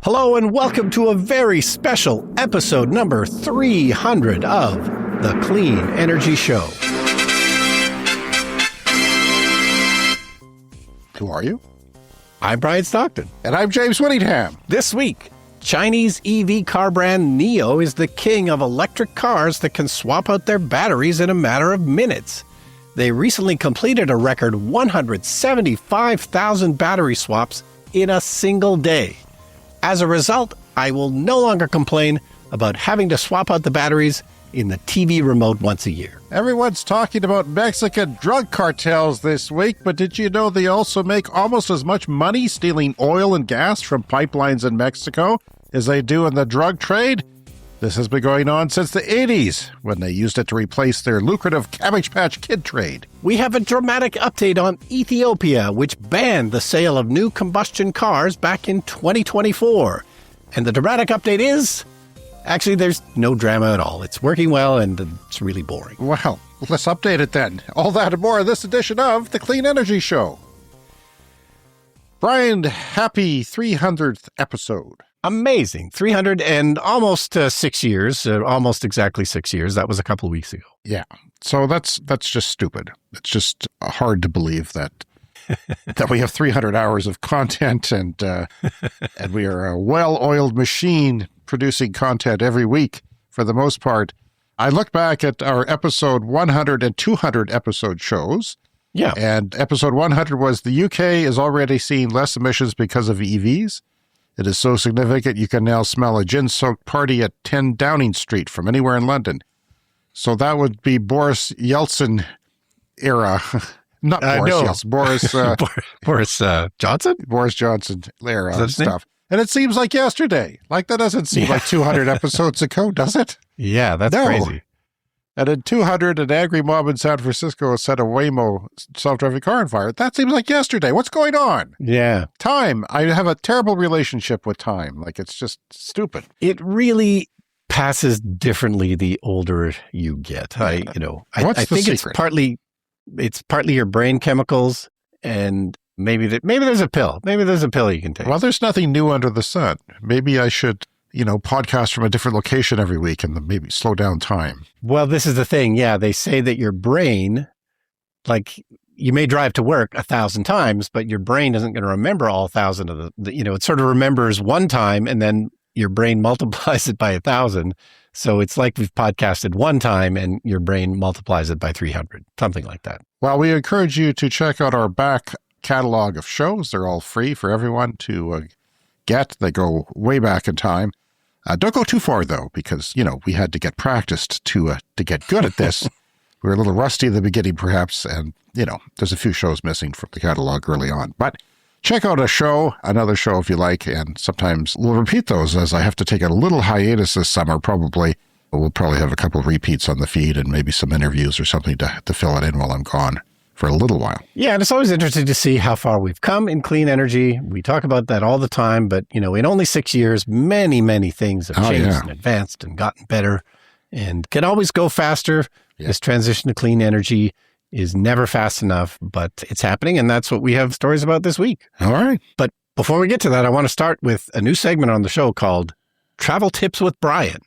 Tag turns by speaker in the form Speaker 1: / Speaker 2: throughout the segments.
Speaker 1: Hello and welcome to a very special episode number 300 of The Clean Energy Show.
Speaker 2: Who are you?
Speaker 1: I'm Brian Stockton.
Speaker 2: And I'm James Whittingham.
Speaker 1: This week, Chinese EV car brand NIO is the king of electric cars that can swap out their batteries in a matter of minutes. They recently completed a record 175,000 battery swaps in a single day. As a result, I will no longer complain about having to swap out the batteries in the TV remote once a year.
Speaker 2: Everyone's talking about Mexican drug cartels this week, but did you know they also make almost as much money stealing oil and gas from pipelines in Mexico as they do in the drug trade? This has been going on since the 80s, when they used it to replace their lucrative Cabbage Patch Kid trade.
Speaker 1: We have a dramatic update on Ethiopia, which banned the sale of new combustion cars back in 2024. And the dramatic update is, actually, there's no drama at all. It's working well, and it's really boring.
Speaker 2: Well, let's update it then. All that and more in this edition of The Clean Energy Show. Brian, happy 300th episode.
Speaker 1: Amazing. 300 and almost 6 years, almost exactly 6 years. That was a couple of weeks ago.
Speaker 2: Yeah. So that's just stupid. It's just hard to believe that we have 300 hours of content and we are a well-oiled machine producing content every week for the most part. I look back at our episode 100 and 200 episode shows.
Speaker 1: Yeah.
Speaker 2: And episode 100 was the UK is already seeing less emissions because of EVs. It is so significant you can now smell a gin-soaked party at 10 Downing Street from anywhere in London. So that would be Boris Yeltsin era. Not Boris
Speaker 1: no.
Speaker 2: Yeltsin.
Speaker 1: Boris Johnson?
Speaker 2: Boris Johnson era stuff. And it seems like yesterday. Like that doesn't seem like 200 episodes ago, does it?
Speaker 1: Yeah, that's crazy.
Speaker 2: And in 200, an angry mob in San Francisco set a Waymo self-driving car on fire. That seems like yesterday. What's going on?
Speaker 1: Yeah.
Speaker 2: Time. I have a terrible relationship with time. Like, it's just stupid.
Speaker 1: It really passes differently the older you get. I think it's partly your brain chemicals, and maybe there's a pill. Maybe there's a pill you can take.
Speaker 2: Well, there's nothing new under the sun. Maybe I should podcast from a different location every week and maybe slow down time.
Speaker 1: Well, this is the thing. Yeah, they say that your brain, like you may drive to work 1,000 times, but your brain isn't going to remember all 1,000 of it sort of remembers one time and then your brain multiplies it by 1,000. So it's like we've podcasted one time and your brain multiplies it by 300, something like that.
Speaker 2: Well, we encourage you to check out our back catalog of shows. They're all free for everyone to get. They go way back in time. Don't go too far, though, because, we had to get practiced to get good at this. We were a little rusty in the beginning, perhaps, and, there's a few shows missing from the catalog early on. But check out another show if you like, and sometimes we'll repeat those as I have to take a little hiatus this summer, probably. We'll probably have a couple of repeats on the feed and maybe some interviews or something to fill it in while I'm gone for a little while.
Speaker 1: Yeah, and it's always interesting to see how far we've come in clean energy. We talk about that all the time, but, in only 6 years, many, many things have changed and advanced and gotten better and can always go faster. Yeah. This transition to clean energy is never fast enough, but it's happening, and that's what we have stories about this week.
Speaker 2: All right.
Speaker 1: But before we get to that, I want to start with a new segment on the show called Travel Tips with Brian.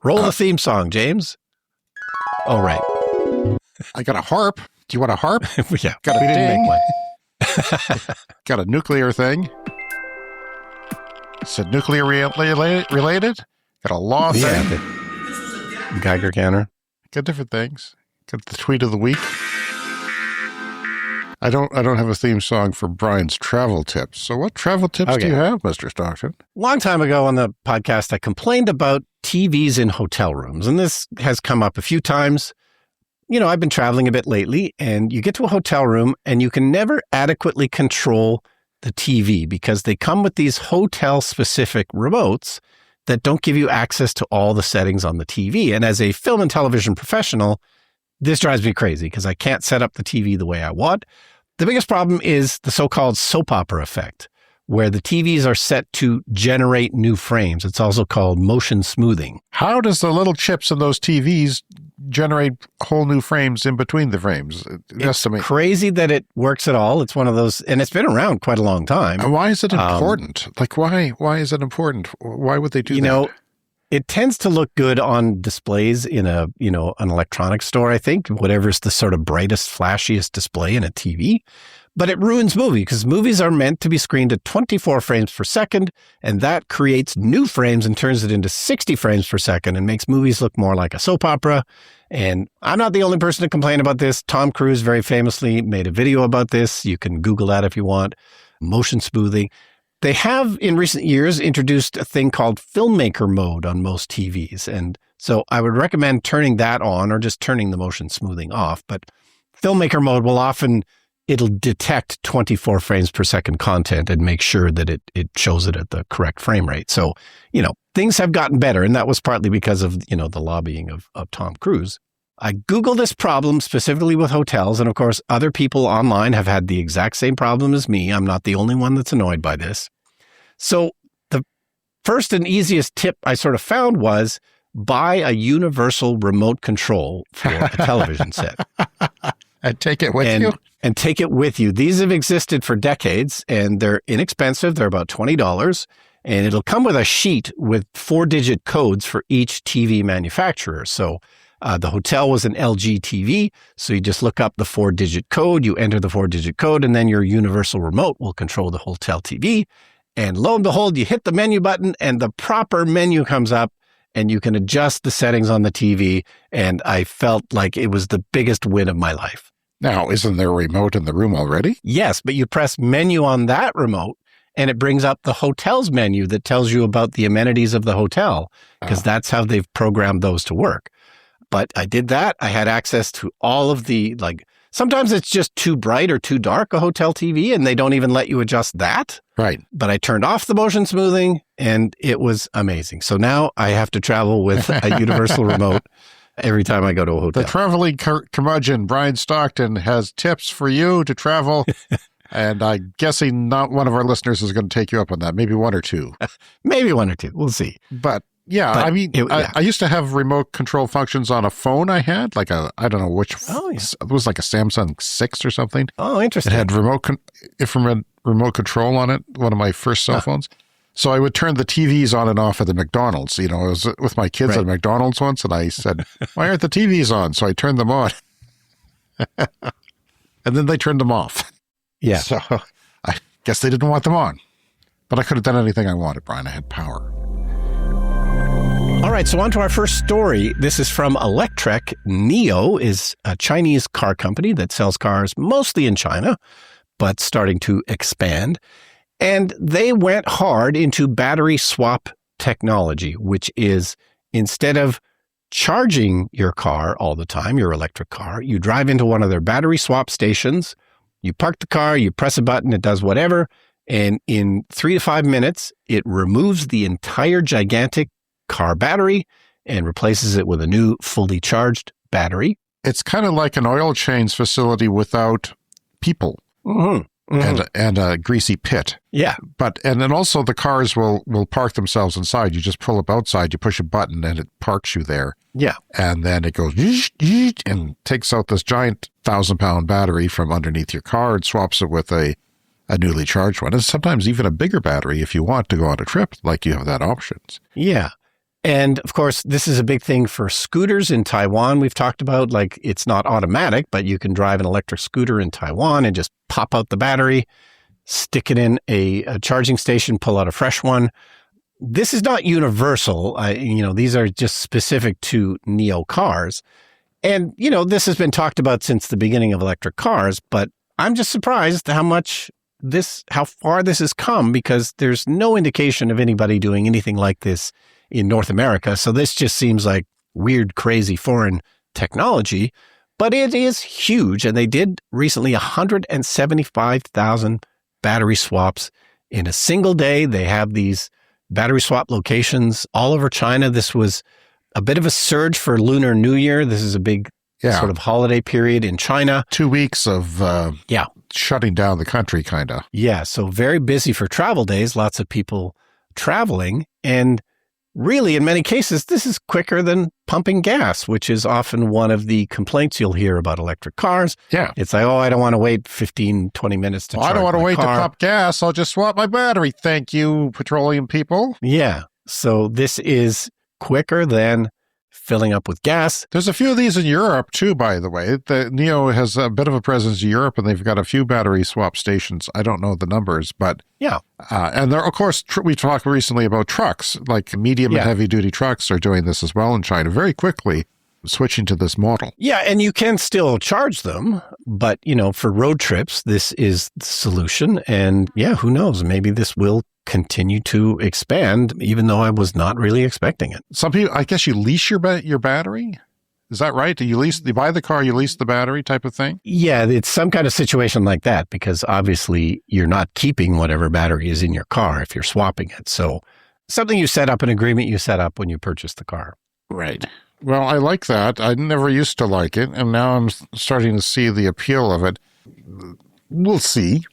Speaker 1: Roll the theme song, James. Oh, right.
Speaker 2: I got a harp. Do you want a harp?
Speaker 1: Yeah,
Speaker 2: got a
Speaker 1: we didn't
Speaker 2: ding.
Speaker 1: make one.
Speaker 2: Got a nuclear thing. Is it nuclear related? Got a law thing.
Speaker 1: The Geiger counter.
Speaker 2: Got different things. Got the tweet of the week. I don't have a theme song for Brian's travel tips. So what travel tips do you have, Mr. Stockton?
Speaker 1: Long time ago on the podcast, I complained about TVs in hotel rooms, and this has come up a few times. I've been traveling a bit lately, and you get to a hotel room and you can never adequately control the TV because they come with these hotel-specific remotes that don't give you access to all the settings on the TV. And as a film and television professional, this drives me crazy because I can't set up the TV the way I want. The biggest problem is the so-called soap opera effect, where the TVs are set to generate new frames. It's also called motion smoothing.
Speaker 2: How does the little chips in those TVs generate whole new frames in between the frames.
Speaker 1: It's crazy that it works at all. It's one of those, and it's been around quite a long time.
Speaker 2: And why is it important? Why is it important? Why would they do that?
Speaker 1: You know, it tends to look good on displays in an electronics store, I think, whatever's the sort of brightest, flashiest display in a TV. But it ruins movies because movies are meant to be screened at 24 frames per second, and that creates new frames and turns it into 60 frames per second and makes movies look more like a soap opera. And I'm not the only person to complain about this. Tom Cruise very famously made a video about this. You can Google that if you want. Motion smoothing. They have in recent years introduced a thing called filmmaker mode on most TVs. And so I would recommend turning that on or just turning the motion smoothing off. But filmmaker mode will often it'll detect 24 frames per second content and make sure that it shows it at the correct frame rate. So, things have gotten better. And that was partly because of, the lobbying of Tom Cruise. I Googled this problem specifically with hotels. And of course, other people online have had the exact same problem as me. I'm not the only one that's annoyed by this. So the first and easiest tip I sort of found was buy a universal remote control for a television set.
Speaker 2: And take it with you?
Speaker 1: And take it with you. These have existed for decades, and they're inexpensive. They're about $20, and it'll come with a sheet with 4-digit codes for each TV manufacturer. So the hotel was an LG TV, so you just look up the 4-digit code, you enter the 4-digit code, and then your universal remote will control the hotel TV. And lo and behold, you hit the menu button, and the proper menu comes up, and you can adjust the settings on the TV. And I felt like it was the biggest win of my life.
Speaker 2: Now, isn't there a remote in the room already?
Speaker 1: Yes, but you press menu on that remote and it brings up the hotel's menu that tells you about the amenities of the hotel because that's how they've programmed those to work. But I did that. I had access to all of the, sometimes it's just too bright or too dark, a hotel TV, and they don't even let you adjust that.
Speaker 2: Right.
Speaker 1: But I turned off the motion smoothing and it was amazing. So now I have to travel with a universal remote every time I go to a hotel.
Speaker 2: The traveling curmudgeon, Brian Stockton, has tips for you to travel. And I'm guessing not one of our listeners is going to take you up on that. Maybe one or two.
Speaker 1: Maybe one or two. We'll see.
Speaker 2: But yeah, I used to have remote control functions on a phone I had, I don't know which. Oh, yeah. It was like a Samsung 6 or something.
Speaker 1: Oh, interesting.
Speaker 2: It had remote control on it, one of my first cell phones. So I would turn the TVs on and off at the McDonald's. I was with my kids at McDonald's once, and I said, why aren't the TVs on? So I turned them on. And then they turned them off.
Speaker 1: Yeah.
Speaker 2: So I guess they didn't want them on. But I could have done anything I wanted, Brian. I had power.
Speaker 1: All right, so on to our first story. This is from Electrek. NIO is a Chinese car company that sells cars mostly in China, but starting to expand. And they went hard into battery swap technology, which is instead of charging your car all the time, your electric car, you drive into one of their battery swap stations, you park the car, you press a button, it does whatever, and in 3 to 5 minutes, it removes the entire gigantic car battery and replaces it with a new fully charged battery.
Speaker 2: It's kind of like an oil change facility without people.
Speaker 1: Mm-hmm. Mm-hmm.
Speaker 2: And a greasy pit.
Speaker 1: Yeah.
Speaker 2: And then also the cars will park themselves inside. You just pull up outside, you push a button, and it parks you there.
Speaker 1: Yeah.
Speaker 2: And then it goes and takes out this giant 1,000-pound battery from underneath your car and swaps it with a newly charged one. And sometimes even a bigger battery if you want to go on a trip, like you have that options.
Speaker 1: Yeah. And of course, this is a big thing for scooters in Taiwan. We've talked about it's not automatic, but you can drive an electric scooter in Taiwan and just pop out the battery, stick it in a charging station, pull out a fresh one. This is not universal. These are just specific to NIO cars. And, this has been talked about since the beginning of electric cars, but I'm just surprised how far this has come because there's no indication of anybody doing anything like this in North America. So this just seems like weird, crazy foreign technology, but it is huge. And they did recently 175,000 battery swaps in a single day. They have these battery swap locations all over China. This was a bit of a surge for Lunar New Year. This is a big sort of holiday period in China.
Speaker 2: 2 weeks of shutting down the country, kind of.
Speaker 1: Yeah. So very busy for travel days, lots of people traveling. And really, in many cases, this is quicker than pumping gas, which is often one of the complaints you'll hear about electric cars.
Speaker 2: Yeah.
Speaker 1: It's like, I don't want to wait 15, 20 minutes to charge my car.
Speaker 2: I don't want to wait to pump gas. I'll just swap my battery. Thank you, petroleum people.
Speaker 1: Yeah. So this is quicker than filling up with gas.
Speaker 2: There's a few of these in Europe too, by the way. The NIO has a bit of a presence in Europe, and they've got a few battery swap stations. I don't know the numbers, but
Speaker 1: yeah.
Speaker 2: And there, of course, we talked recently about trucks, like medium and heavy duty trucks are doing this as well in China very quickly, switching to this model.
Speaker 1: Yeah, and you can still charge them, but for road trips, this is the solution. And yeah, who knows? Maybe this will continue to expand, even though I was not really expecting it.
Speaker 2: Some people, I guess, you lease your battery. Is that right? Do you buy the car, you lease the battery type of thing?
Speaker 1: Yeah, it's some kind of situation like that, because obviously you're not keeping whatever battery is in your car if you're swapping it. So something you set up, an agreement you set up when you purchase the car.
Speaker 2: Right. Well, I like that. I never used to like it, and now I'm starting to see the appeal of it. We'll see,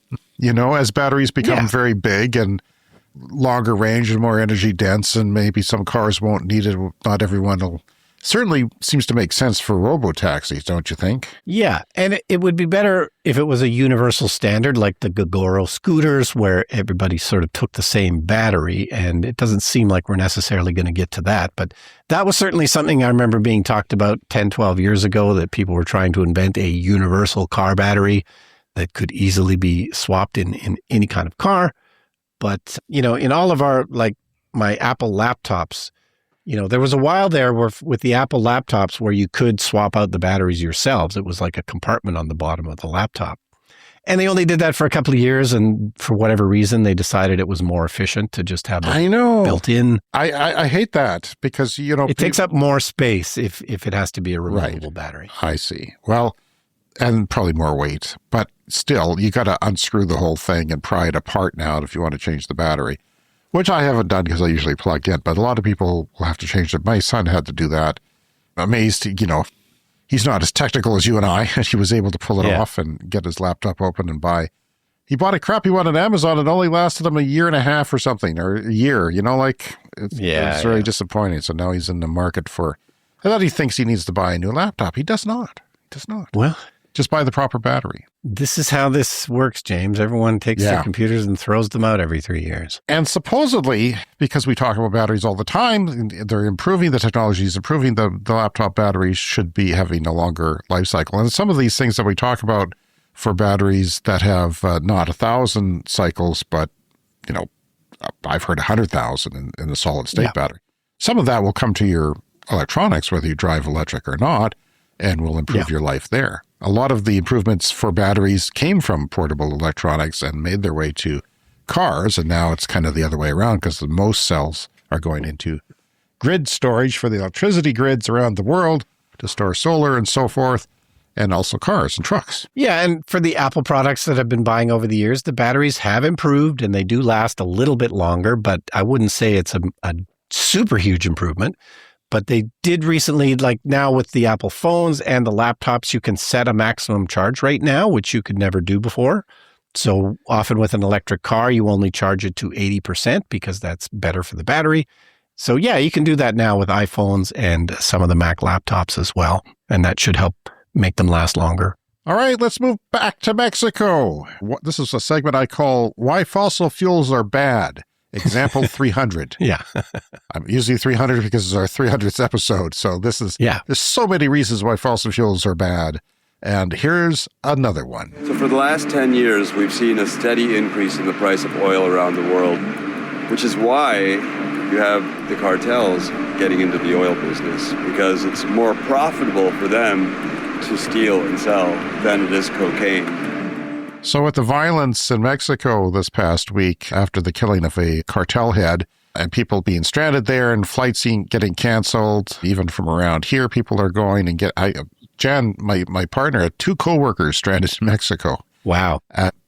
Speaker 2: as batteries become very big and longer range and more energy dense, and maybe some cars won't need it. Not everyone will. Certainly seems to make sense for robo-taxis, don't you think?
Speaker 1: Yeah, and it would be better if it was a universal standard like the Gogoro scooters, where everybody sort of took the same battery, and it doesn't seem like we're necessarily going to get to that. But that was certainly something I remember being talked about 10, 12 years ago, that people were trying to invent a universal car battery that could easily be swapped in any kind of car. But, in all of our, like my Apple laptops, there was a while there with the Apple laptops where you could swap out the batteries yourselves. It was like a compartment on the bottom of the laptop. And they only did that for a couple of years. And for whatever reason, they decided it was more efficient to just have it built in.
Speaker 2: I hate that because,
Speaker 1: it takes up more space if it has to be a removable battery.
Speaker 2: I see. Well, and probably more weight. But still, you got to unscrew the whole thing and pry it apart now if you want to change the battery. Which I haven't done because I usually plug in, but a lot of people will have to change it. My son had to do that. Amazed, he's not as technical as you and I. He was able to pull it off and get his laptop open and buy. He bought a crappy one on Amazon. It only lasted him a year and a half or something, or a year. It's very disappointing. So now he's in the market for. I thought he thinks he needs to buy a new laptop. He does not.
Speaker 1: Well,
Speaker 2: just buy the proper battery.
Speaker 1: This is how this works, James. Everyone takes their computers and throws them out every 3 years.
Speaker 2: And supposedly, because we talk about batteries all the time, they're improving, the technology is improving, the laptop batteries should be having a longer life cycle. And some of these things that we talk about for batteries that have not 1,000 cycles, but, I've heard 100,000 in the solid state battery. Some of that will come to your electronics, whether you drive electric or not, and will improve your life there. A lot of the improvements for batteries came from portable electronics and made their way to cars, and now it's kind of the other way around because most cells are going into grid storage for the electricity grids around the world to store solar and so forth, and also cars and trucks.
Speaker 1: Yeah, and for the Apple products that I've been buying over the years, the batteries have improved and they do last a little bit longer, but I wouldn't say it's a super huge improvement. But they did recently, like now with the Apple phones and the laptops, you can set a maximum charge rate now, which you could never do before. So often with an electric car, you only charge it to 80% because that's better for the battery. So yeah, you can do that now with iPhones and some of the Mac laptops as well. And that should help make them last longer.
Speaker 2: All right, let's move back to Mexico. This is a segment I call Why Fossil Fuels Are Bad. Example 300.
Speaker 1: Yeah.
Speaker 2: I'm using 300 because it's our 300th episode. So this is, there's so many reasons why fossil fuels are bad. And here's another one.
Speaker 3: So for the last 10 years, we've seen a steady increase in the price of oil around the world, which is why you have the cartels getting into the oil business, because it's more profitable for them to steal and sell than it is cocaine.
Speaker 2: So with the violence in Mexico this past week after the killing of a cartel head and people being stranded there and flights getting canceled, even from around here, people are going and Jan, my partner, had 2 coworkers stranded in Mexico.
Speaker 1: Wow.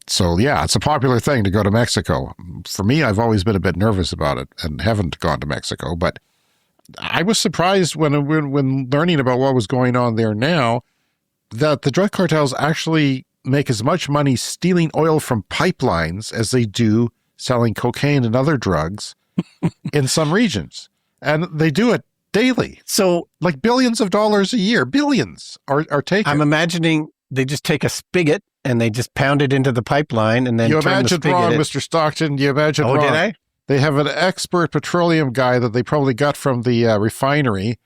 Speaker 2: So yeah, it's a popular thing to go to Mexico. For me, I've always been a bit nervous about it and haven't gone to Mexico, but I was surprised when learning about what was going on there now that the drug cartels actually make as much money stealing oil from pipelines as they do selling cocaine and other drugs in some regions. And they do it daily.
Speaker 1: So
Speaker 2: like billions of dollars a year, billions are taken.
Speaker 1: I'm imagining they just take a spigot and they just pound it into the pipeline and then
Speaker 2: you
Speaker 1: turn
Speaker 2: imagined
Speaker 1: the spigot.
Speaker 2: Wrong, Mr. Stockton. You imagined wrong.
Speaker 1: Oh, did I?
Speaker 2: They have an expert petroleum guy that they probably got from the refinery,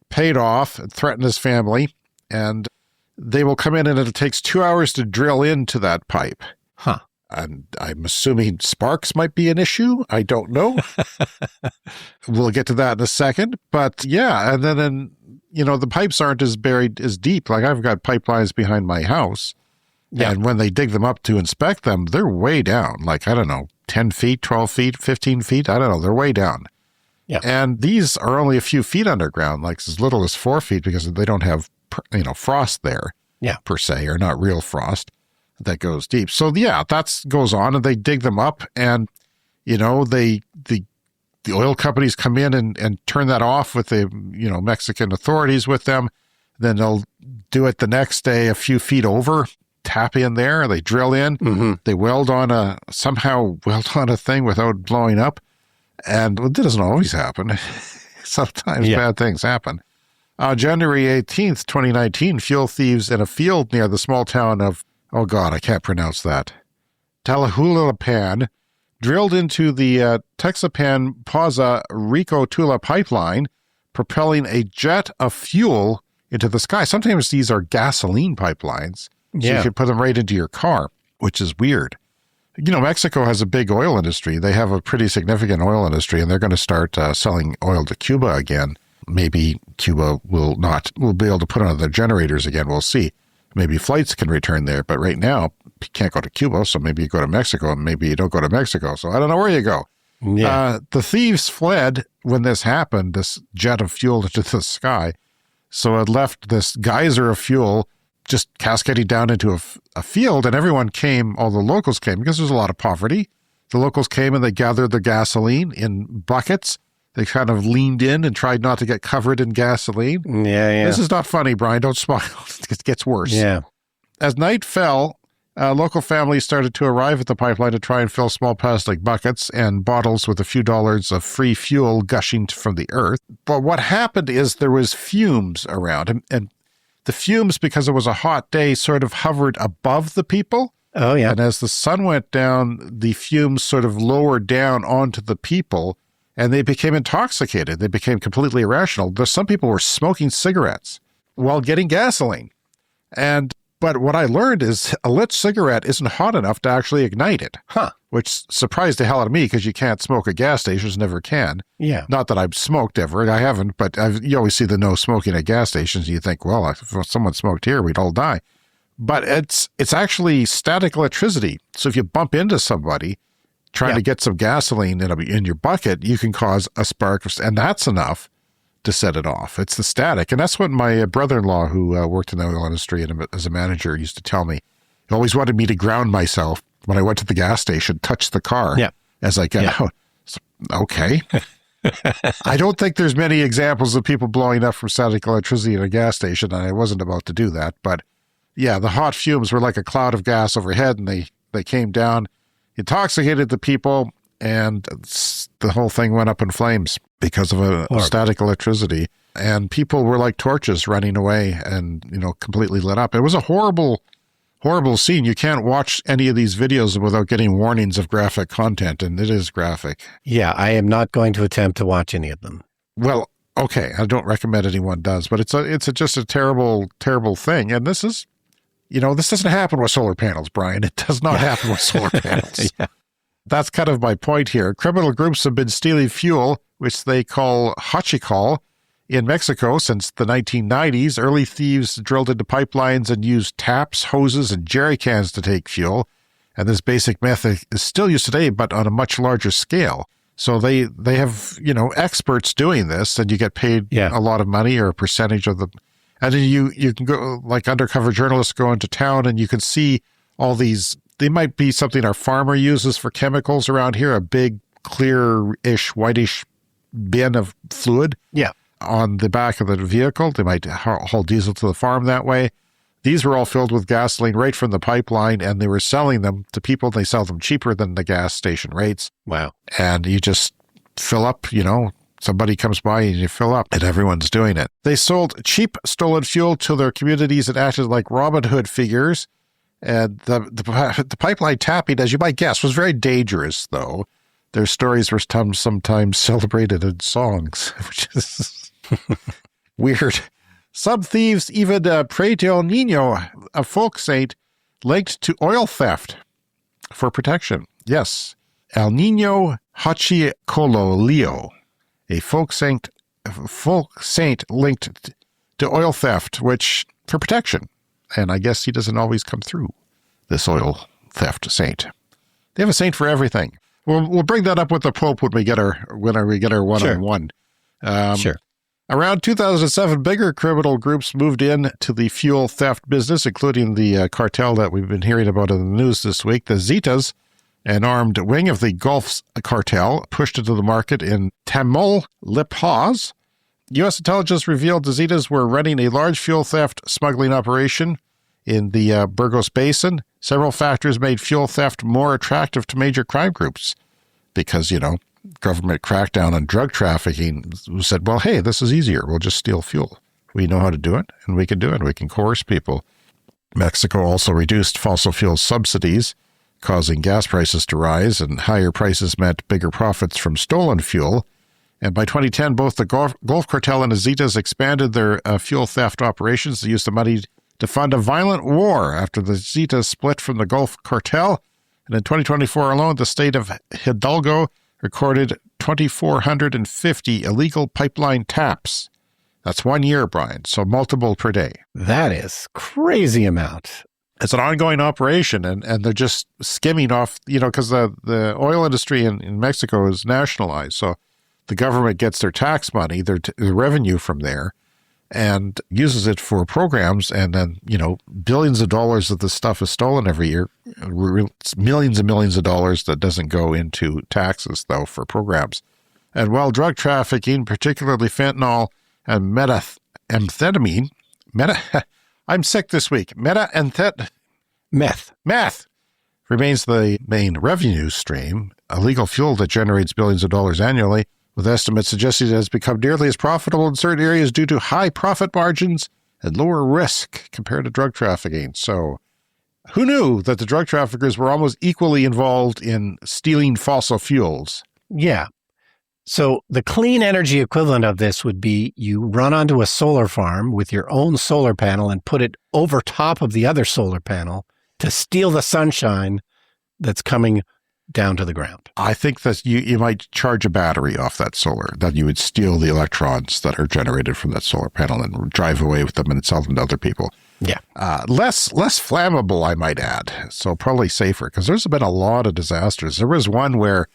Speaker 2: paid off, and threatened his family, and they will come in and it takes 2 hours to drill into that pipe.
Speaker 1: Huh.
Speaker 2: And I'm assuming sparks might be an issue. I don't know. We'll get to that in a second. But yeah, and then the pipes aren't as buried as deep. Like I've got pipelines behind my house. Yeah. And when they dig them up to inspect them, they're way down. Like, I don't know, 10 feet, 12 feet, 15 feet. I don't know. They're way down.
Speaker 1: Yeah.
Speaker 2: And these are only a few feet underground, like as little as 4 feet because they don't have, frost there.
Speaker 1: Yeah.
Speaker 2: Per se, or not real frost that goes deep. So yeah, that goes on and they dig them up and, the oil companies come in and turn that off with the, Mexican authorities with them. Then they'll do it the next day a few feet over, tap in there, they drill in, they somehow weld on a thing without blowing up. And it doesn't always happen. Sometimes bad things happen. January 18th, 2019, fuel thieves in a field near the small town of, oh God, I can't pronounce that, Tlahuelilpan, drilled into the Texapan Pauza Rico Tula pipeline, propelling a jet of fuel into the sky. Sometimes these are gasoline pipelines, so you can put them right into your car, which is weird. Mexico has a big oil industry. They have a pretty significant oil industry, and they're going to start selling oil to Cuba again. Maybe Cuba will be able to put on their generators again. We'll see. Maybe flights can return there, but right now you can't go to Cuba, so maybe you go to Mexico, and maybe you don't go to Mexico. So I don't know where you go. Yeah. The thieves fled when this happened, this jet of fuel into the sky. So it left this geyser of fuel just cascading down into a field, and everyone came, all the locals came, because there's a lot of poverty. The locals came and they gathered the gasoline in buckets. They kind of leaned in and tried not to get covered in gasoline.
Speaker 1: Yeah.
Speaker 2: This is not funny, Brian. Don't smile. It gets worse.
Speaker 1: Yeah.
Speaker 2: As night fell, local families started to arrive at the pipeline to try and fill small plastic buckets and bottles with a few dollars of free fuel gushing from the earth. But what happened is there was fumes around, and the fumes, because it was a hot day, sort of hovered above the people.
Speaker 1: Oh, yeah.
Speaker 2: And as the sun went down, the fumes sort of lowered down onto the people, and they became intoxicated. They became completely irrational. Some people were smoking cigarettes while getting gasoline. But what I learned is a lit cigarette isn't hot enough to actually ignite it.
Speaker 1: Huh.
Speaker 2: Which surprised the hell out of me because you can't smoke at gas stations, never can.
Speaker 1: Yeah.
Speaker 2: Not that I've smoked ever. I haven't, but you always see the no smoking at gas stations. And you think, well, if someone smoked here, we'd all die. But it's actually static electricity. So if you bump into somebody trying to get some gasoline in your bucket, you can cause a spark, and that's enough to set it off. It's the static. And that's what my brother-in-law, who worked in the oil industry and as a manager, used to tell me. He always wanted me to ground myself when I went to the gas station, touch the car as I get out. So, okay. I don't think there's many examples of people blowing up from static electricity at a gas station, and I wasn't about to do that. But yeah, the hot fumes were like a cloud of gas overhead, and they came down, intoxicated the people, and the whole thing went up in flames because of a static electricity. And people were like torches running away and, completely lit up. It was a horrible scene. You can't watch any of these videos without getting warnings of graphic content, and it is graphic. Yeah,
Speaker 1: I am not going to attempt to watch any of them.
Speaker 2: Well, okay, I don't recommend anyone does, but it's just a terrible, terrible thing. And this is, this doesn't happen with solar panels, Brian. It does not happen with solar panels. Yeah. That's kind of my point here. Criminal groups have been stealing fuel, which they call huachicol, in Mexico since the 1990s. Early thieves drilled into pipelines and used taps, hoses, and jerry cans to take fuel. And this basic method is still used today, but on a much larger scale. So they have, experts doing this, and you get paid a lot of money or a percentage of the... And then you can go, like undercover journalists go into town, and you can see all these... They might be something our farmer uses for chemicals around here, a big, clear-ish, whitish bin of fluid on the back of the vehicle. They might haul diesel to the farm that way. These were all filled with gasoline right from the pipeline, and they were selling them to people. They sell them cheaper than the gas station rates.
Speaker 1: Wow.
Speaker 2: And you just fill up, Somebody comes by and you fill up, and everyone's doing it. They sold cheap stolen fuel to their communities and acted like Robin Hood figures. And the pipeline tapping, as you might guess, was very dangerous, though. Their stories were sometimes celebrated in songs, which is weird. Some thieves even pray to El Nino, a folk saint linked to oil theft, for protection. Yes, El Nino Hachicololio, a folk saint linked to oil theft, which for protection. And I guess he doesn't always come through, this oil theft saint. They have a saint for everything. We'll bring that up with the Pope when we get our one-on-one.
Speaker 1: Sure.
Speaker 2: Around 2007, bigger criminal groups moved in to the fuel theft business, including the cartel that we've been hearing about in the news this week. The Zetas, an armed wing of the Gulf cartel, pushed into the market in Tlahuelilpan. U.S. intelligence revealed the Zetas were running a large fuel theft smuggling operation in the Burgos Basin. Several factors made fuel theft more attractive to major crime groups because, government crackdown on drug trafficking said, well, hey, this is easier. We'll just steal fuel. We know how to do it, and we can do it. We can coerce people. Mexico also reduced fossil fuel subsidies, causing gas prices to rise, and higher prices meant bigger profits from stolen fuel. And by 2010, both the Gulf Cartel and the Zetas expanded their fuel theft operations. They used the money to fund a violent war after the Zetas split from the Gulf Cartel. And in 2024 alone, the state of Hidalgo recorded 2,450 illegal pipeline taps. That's 1 year, Brian, so multiple per day.
Speaker 1: That is crazy amount.
Speaker 2: It's an ongoing operation, and they're just skimming off, because the oil industry in Mexico is nationalized. So the government gets their tax money, their revenue from there, and uses it for programs, and then, billions of dollars of this stuff is stolen every year. It's millions and millions of dollars that doesn't go into taxes, though, for programs. And while drug trafficking, particularly fentanyl and methamphetamine, I'm sick this week, meth remains the main revenue stream, illegal fuel that generates billions of dollars annually, with estimates suggesting it has become nearly as profitable in certain areas due to high profit margins and lower risk compared to drug trafficking. So who knew that the drug traffickers were almost equally involved in stealing fossil fuels?
Speaker 1: Yeah. So the clean energy equivalent of this would be you run onto a solar farm with your own solar panel and put it over top of the other solar panel to steal the sunshine that's coming down to the ground.
Speaker 2: I think that you might charge a battery off that solar, that you would steal the electrons that are generated from that solar panel and drive away with them and sell them to other people.
Speaker 1: Yeah.
Speaker 2: Less flammable, I might add. So probably safer, because there's been a lot of disasters. There was one where,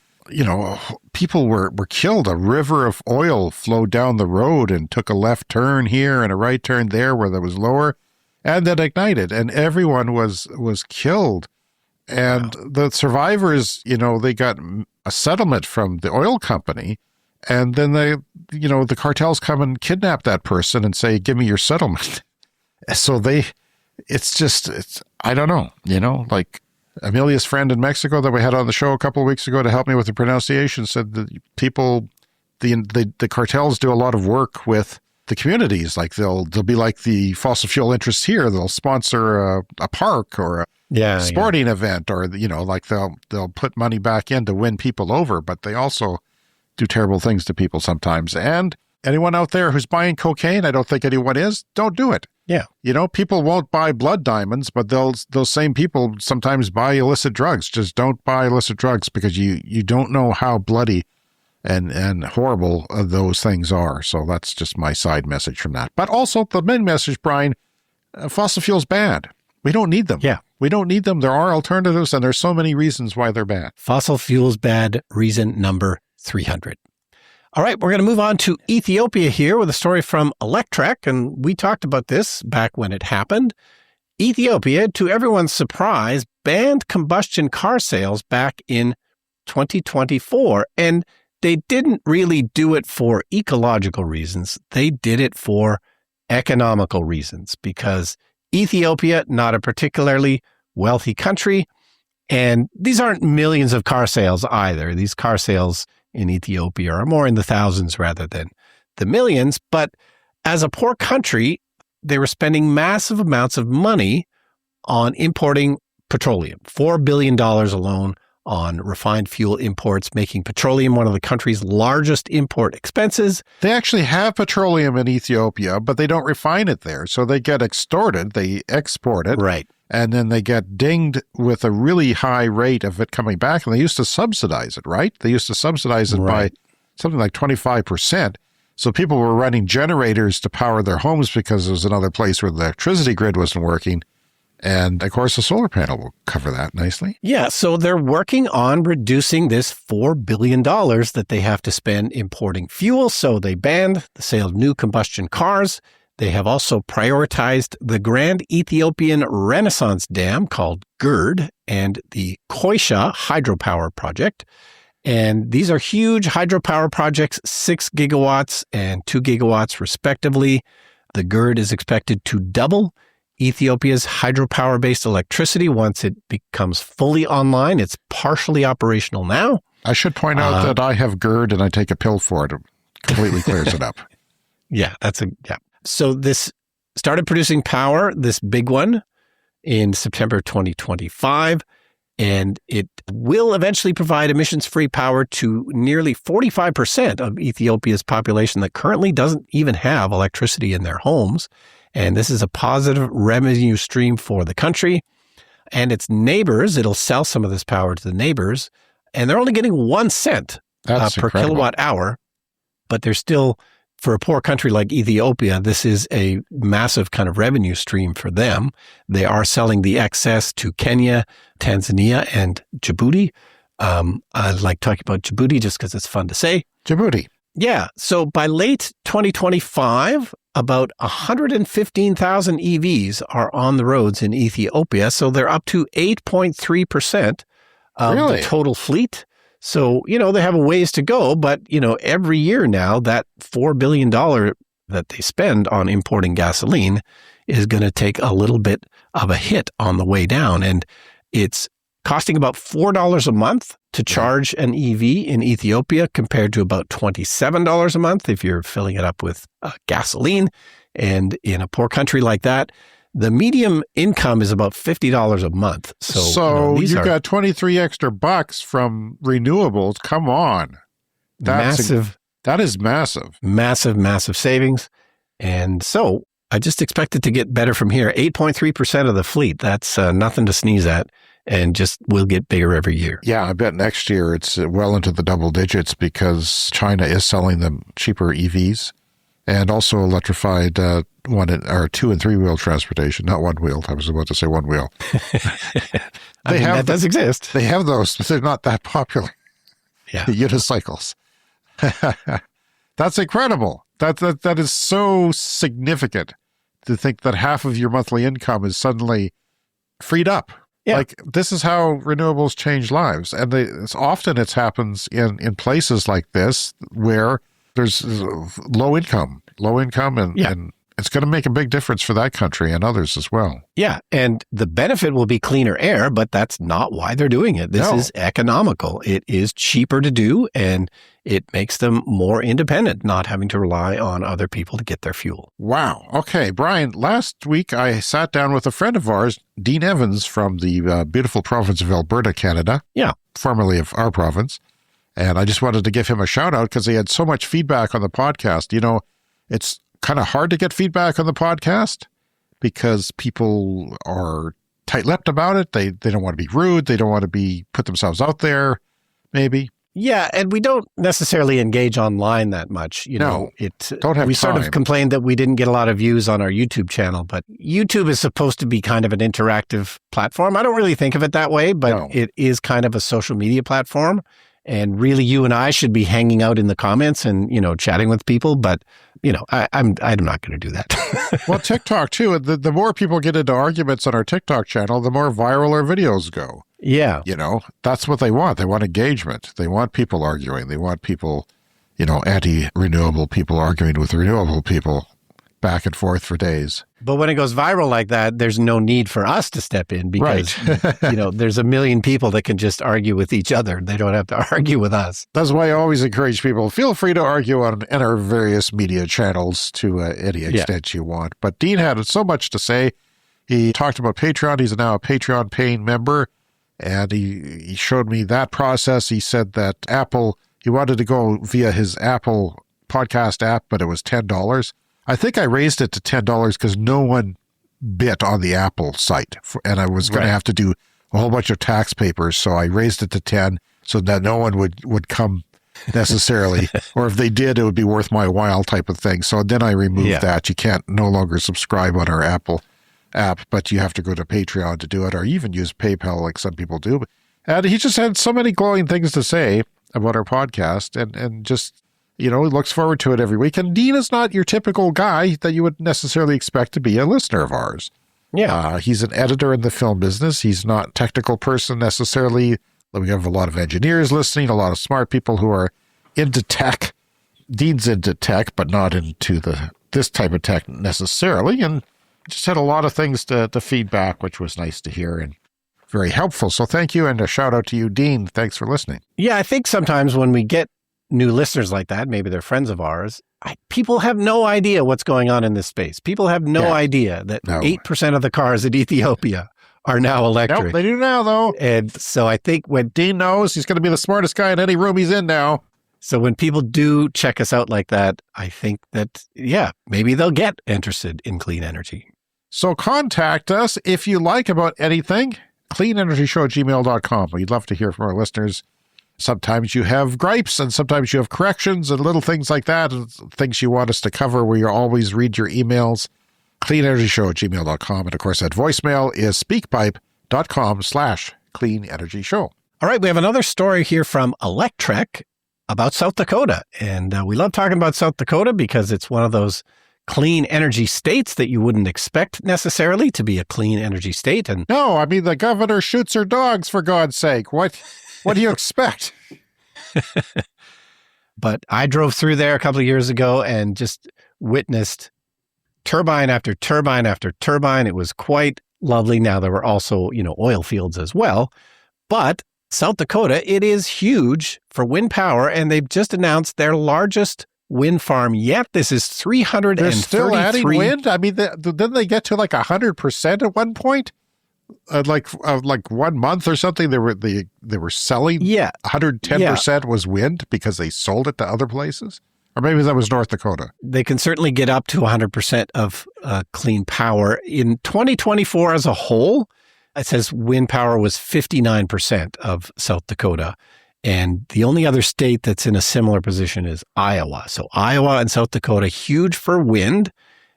Speaker 2: people were killed. A river of oil flowed down the road and took a left turn here and a right turn there where there was lower, and then ignited, and everyone was killed. And the survivors, they got a settlement from the oil company, and then the cartels come and kidnap that person and say, give me your settlement. So I don't know, like Amelia's friend in Mexico that we had on the show a couple of weeks ago to help me with the pronunciation said that the cartels do a lot of work with the communities. Like they'll be like the fossil fuel interests here. They'll sponsor a park or a sporting event, or like they'll put money back in to win people over, but they also do terrible things to people sometimes. And anyone out there who's buying cocaine, I don't think anyone is, don't do it.
Speaker 1: Yeah.
Speaker 2: People won't buy blood diamonds, but those same people sometimes buy illicit drugs. Just don't buy illicit drugs, because you don't know how bloody and horrible those things are. So that's just my side message from that. But also the main message, Brian, fossil fuel's bad. We don't need them.
Speaker 1: Yeah.
Speaker 2: We don't need them. There are alternatives, and there's so many reasons why they're bad.
Speaker 1: Fossil fuels bad, reason number 300. All right, we're going to move on to Ethiopia here with a story from Electrek, and we talked about this back when it happened. Ethiopia, to everyone's surprise, banned combustion car sales back in 2024, and they didn't really do it for ecological reasons. They did it for economical reasons, because Ethiopia, not a particularly wealthy country, and these aren't millions of car sales either. These car sales in Ethiopia are more in the thousands rather than the millions. But as a poor country, they were spending massive amounts of money on importing petroleum, $4 billion alone on refined fuel imports, making petroleum one of the country's largest import expenses.
Speaker 2: They actually have petroleum in Ethiopia, but they don't refine it there. So they get extorted, they export it.
Speaker 1: Right.
Speaker 2: And then they get dinged with a really high rate of it coming back. And they used to subsidize it, right? They used to subsidize it by something like 25%. So people were running generators to power their homes because there was another place where the electricity grid wasn't working. And, of course, the solar panel will cover that nicely.
Speaker 1: Yeah, so they're working on reducing this $4 billion that they have to spend importing fuel. So they banned the sale of new combustion cars. They have also prioritized the Grand Ethiopian Renaissance Dam, called GERD, and the Koisha hydropower project. And these are huge hydropower projects, 6 gigawatts and 2 gigawatts, respectively. The GERD is expected to double Ethiopia's hydropower-based electricity once it becomes fully online. It's partially operational now.
Speaker 2: I should point out that I have GERD and I take a pill for it. It completely clears it up.
Speaker 1: Yeah. So this started producing power, this big one, in September 2025, and it will eventually provide emissions-free power to nearly 45% of Ethiopia's population that currently doesn't even have electricity in their homes. And this is a positive revenue stream for the country. And its neighbors, it'll sell some of this power to the neighbors, and they're only getting 1 cent per kilowatt hour. But they're still, for a poor country like Ethiopia, this is a massive kind of revenue stream for them. They are selling the excess to Kenya, Tanzania, and Djibouti. I like talking about Djibouti just because it's fun to say.
Speaker 2: Djibouti.
Speaker 1: Yeah. So by late 2025, about 115,000 EVs are on the roads in Ethiopia. So they're up to 8.3% of the total fleet. So, they have a ways to go, but, every year now that $4 billion that they spend on importing gasoline is going to take a little bit of a hit on the way down. And it's costing about $4 a month to charge an EV in Ethiopia compared to about $27 a month if you're filling it up with gasoline. And in a poor country like that, the medium income is about $50 a month.
Speaker 2: So you got 23 extra bucks from renewables. Come on.
Speaker 1: Massive.
Speaker 2: That is massive.
Speaker 1: Massive savings. And so I just expect it to get better from here. 8.3% of the fleet. That's nothing to sneeze at, and just will get bigger every year.
Speaker 2: Yeah, I bet next year it's well into the double digits because China is selling them cheaper EVs. And also electrified 2 and 3 wheel transportation, not one wheel. I was about to say one wheel.
Speaker 1: That does exist.
Speaker 2: They have those, but they're not that popular.
Speaker 1: Yeah,
Speaker 2: the unicycles. That's incredible. That is so significant to think that half of your monthly income is suddenly freed up. Yeah. Like, this is how renewables change lives, and it happens in places like this where there's low income, and it's going to make a big difference for that country and others as well.
Speaker 1: Yeah, and the benefit will be cleaner air, but that's not why they're doing it. This is economical. It is cheaper to do, and it makes them more independent, not having to rely on other people to get their fuel.
Speaker 2: Wow. Okay, Brian, last week I sat down with a friend of ours, Dean Evans, from the beautiful province of Alberta, Canada.
Speaker 1: Yeah.
Speaker 2: Formerly of our province. And I just wanted to give him a shout out because he had so much feedback on the podcast. It's kind of hard to get feedback on the podcast because people are tight-lipped about it. They don't want to be rude. They don't want to put themselves out there, maybe.
Speaker 1: Yeah, and we don't necessarily engage online that much.
Speaker 2: Don't have
Speaker 1: we
Speaker 2: time.
Speaker 1: Sort of complained that we didn't get a lot of views on our YouTube channel, but YouTube is supposed to be kind of an interactive platform. I don't really think of it that way, but It is kind of a social media platform. And really, you and I should be hanging out in the comments and, chatting with people. But, I'm not going to do that.
Speaker 2: Well, TikTok, too. The more people get into arguments on our TikTok channel, the more viral our videos go.
Speaker 1: Yeah.
Speaker 2: That's what they want. They want engagement. They want people arguing. They want people, anti-renewable people arguing with renewable people. back and forth for days.
Speaker 1: But when it goes viral like that, there's no need for us to step in because,
Speaker 2: Right.
Speaker 1: there's a million people that can just argue with each other. They don't have to argue with us.
Speaker 2: That's why I always encourage people, feel free to argue on our various media channels to any extent you want. But Dean had so much to say. He talked about Patreon. He's now a Patreon paying member. And he showed me that process. He said that he wanted to go via his Apple podcast app, but it was $10. I think I raised it to $10 because no one bit on the Apple site. And I was going to have to do a whole bunch of tax papers. So I raised it to 10 so that no one would come necessarily. Or if they did, it would be worth my while type of thing. So then I removed that. You can't no longer subscribe on our Apple app, but you have to go to Patreon to do it, or even use PayPal like some people do. And he just had so many glowing things to say about our podcast and just, he looks forward to it every week. And Dean is not your typical guy that you would necessarily expect to be a listener of ours.
Speaker 1: Yeah.
Speaker 2: He's an editor in the film business. He's not a technical person necessarily. We have a lot of engineers listening, a lot of smart people who are into tech. Dean's into tech, but not into this type of tech necessarily. And just had a lot of things to feed back, which was nice to hear and very helpful. So thank you, and a shout out to you, Dean. Thanks for listening.
Speaker 1: Yeah, I think sometimes when we get new listeners like that, maybe they're friends of ours, people have no idea what's going on in this space. People have no idea that 8% of the cars in Ethiopia are now electric.
Speaker 2: Nope, they do now, though.
Speaker 1: And so I think when
Speaker 2: Dean knows, he's going to be the smartest guy in any room he's in now.
Speaker 1: So when people do check us out like that, I think that, maybe they'll get interested in clean energy.
Speaker 2: So contact us if you like about anything, cleanenergyshow@gmail.com. We'd love to hear from our listeners. Sometimes you have gripes and sometimes you have corrections and little things like that, and things you want us to cover. We always read your emails, cleanenergyshow@gmail.com. And of course, that voicemail is speakpipe.com/cleanenergyshow.
Speaker 1: All right, we have another story here from Electrek about South Dakota. And we love talking about South Dakota because it's one of those clean energy states that you wouldn't expect necessarily to be a clean energy state. And
Speaker 2: no, I mean, the governor shoots her dogs, for God's sake. What do you expect?
Speaker 1: But I drove through there a couple of years ago and just witnessed turbine after turbine after turbine. It was quite lovely. Now, there were also, oil fields as well. But South Dakota, it is huge for wind power, and they've just announced their largest wind farm yet. This is 333.
Speaker 2: They're still adding wind? I mean, didn't they get to like 100% at one point? Like 1 month or something, they were selling. 110% was wind because they sold it to other places, or maybe that was North Dakota.
Speaker 1: They can certainly get up to 100% of clean power in 2024 as a whole. It says wind power was 59% of South Dakota. And the only other state that's in a similar position is Iowa. So Iowa and South Dakota, huge for wind.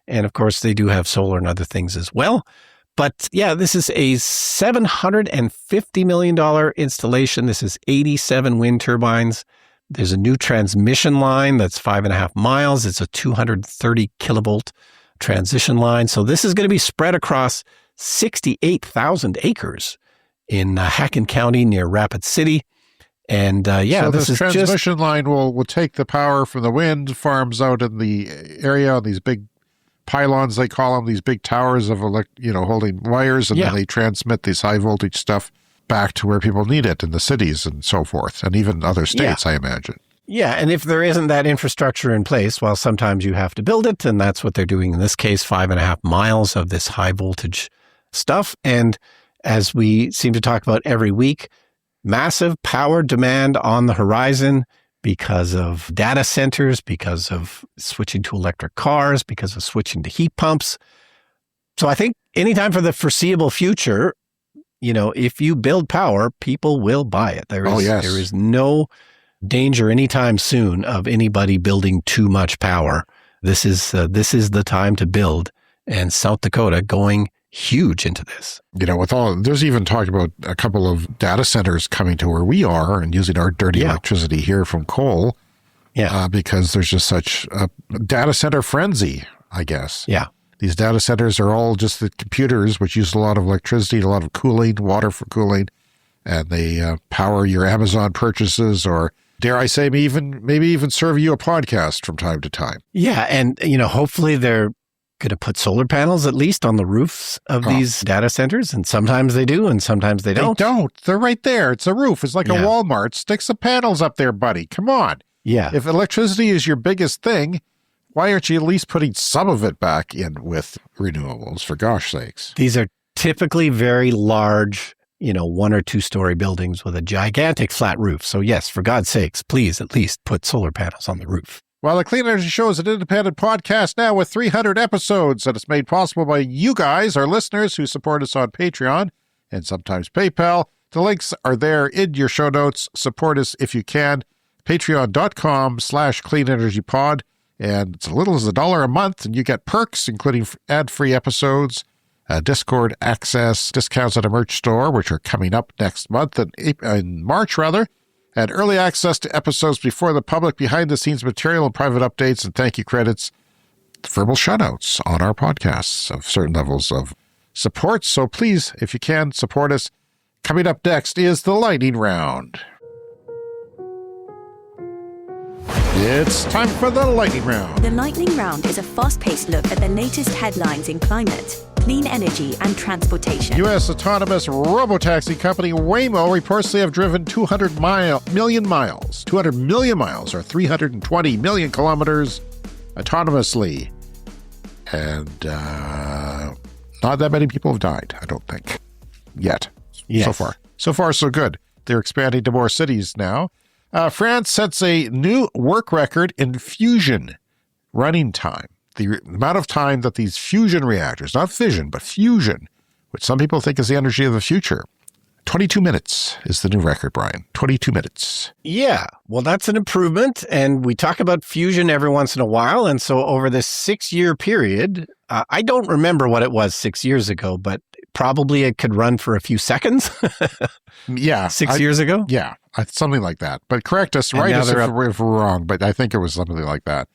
Speaker 1: And of course, they do have solar and other things as well. But this is a $750 million installation. This is 87 wind turbines. There's a new transmission line that's 5.5 miles. It's a 230 kilovolt transition line. So this is going to be spread across 68,000 acres in Hacken County near Rapid City. And
Speaker 2: so
Speaker 1: this is
Speaker 2: transmission line will take the power from the wind farms out in the area, these big pylons, they call them, these big towers of holding wires, and then they transmit this high voltage stuff back to where people need it in the cities and so forth, and even other states, I imagine.
Speaker 1: Yeah, and if there isn't that infrastructure in place, well, sometimes you have to build it, and that's what they're doing in this case, 5.5 miles of this high voltage stuff. And as we seem to talk about every week, massive power demand on the horizon because of data centers, because of switching to electric cars, because of switching to heat pumps. So I think anytime for the foreseeable future, if you build power, people will buy it. There is no danger anytime soon of anybody building too much power. This is the time to build, and South Dakota going huge into this. There's even talk about a couple of data centers coming to where we are and using our dirty electricity here from coal. Because there's just such a data center frenzy, I guess. Yeah. These data centers are all just the computers, which use a lot of electricity, a lot of cooling, water for cooling, and they power your Amazon purchases, or dare I say, maybe even serve you a podcast from time to time. Yeah, and hopefully they're going to put solar panels at least on the roofs of these data centers? And sometimes they do, and sometimes they don't.
Speaker 2: They don't. They're right there. It's a roof. It's like a Walmart. Stick some panels up there, buddy. Come on.
Speaker 1: Yeah.
Speaker 2: If electricity is your biggest thing, why aren't you at least putting some of it back in with renewables, for gosh sakes?
Speaker 1: These are typically very large, 1 or 2 story buildings with a gigantic flat roof. So yes, for God's sakes, please at least put solar panels on the roof.
Speaker 2: Well, the Clean Energy Show is an independent podcast now with 300 episodes, and it's made possible by you guys, our listeners, who support us on Patreon and sometimes PayPal. The links are there in your show notes. Support us if you can. Patreon.com/cleanenergypod. And it's as little as $1 a month, and you get perks, including ad-free episodes, Discord access, discounts at a merch store, which are coming up next month, in March, and early access to episodes before the public, behind-the-scenes material and private updates, and thank you credits, verbal shoutouts on our podcasts of certain levels of support. So please, if you can, support us. Coming up next is the lightning round. It's time for the lightning round.
Speaker 4: The lightning round is a fast-paced look at the latest headlines in climate, clean energy, and transportation.
Speaker 2: U.S. autonomous robotaxi company Waymo reports they have driven 200 million miles, or 320 million kilometers autonomously. And not that many people have died, I don't think, yet.
Speaker 1: Yes.
Speaker 2: So far. So far, so good. They're expanding to more cities now. France sets a new work record in fusion running time. The amount of time that these fusion reactors, not fission, but fusion, which some people think is the energy of the future. 22 minutes is the new record, Brian. 22 minutes.
Speaker 1: Yeah, well, that's an improvement. And we talk about fusion every once in a while. And so over this 6-year period, I don't remember what it was 6 years ago, but probably it could run for a few seconds.
Speaker 2: Yeah.
Speaker 1: 6 years ago?
Speaker 2: Yeah, something like that. But correct us, right us if we're wrong, but I think it was something like that.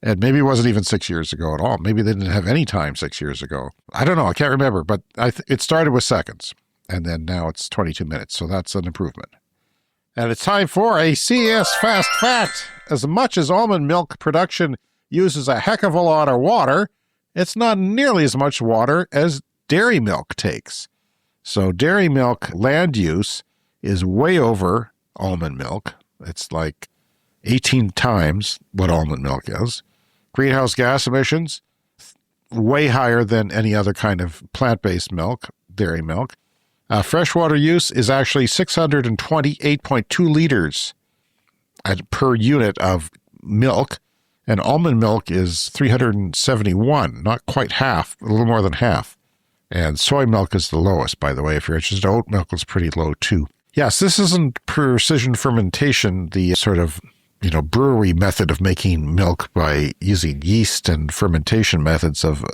Speaker 2: And maybe it wasn't even 6 years ago at all. Maybe they didn't have any time 6 years ago. I don't know. I can't remember, but it started with seconds. And then now it's 22 minutes. So that's an improvement. And it's time for a CS Fast Fact. As much as almond milk production uses a heck of a lot of water, it's not nearly as much water as dairy milk takes. So dairy milk land use is way over almond milk. It's like 18 times what almond milk is. Greenhouse gas emissions, way higher than any other kind of plant-based milk, dairy milk. Freshwater use is actually 628.2 liters per unit of milk, and almond milk is 371, not quite half, a little more than half. And soy milk is the lowest, by the way. If you're interested, oat milk is pretty low, too. Yes, this isn't precision fermentation, the sort of, brewery method of making milk by using yeast and fermentation methods of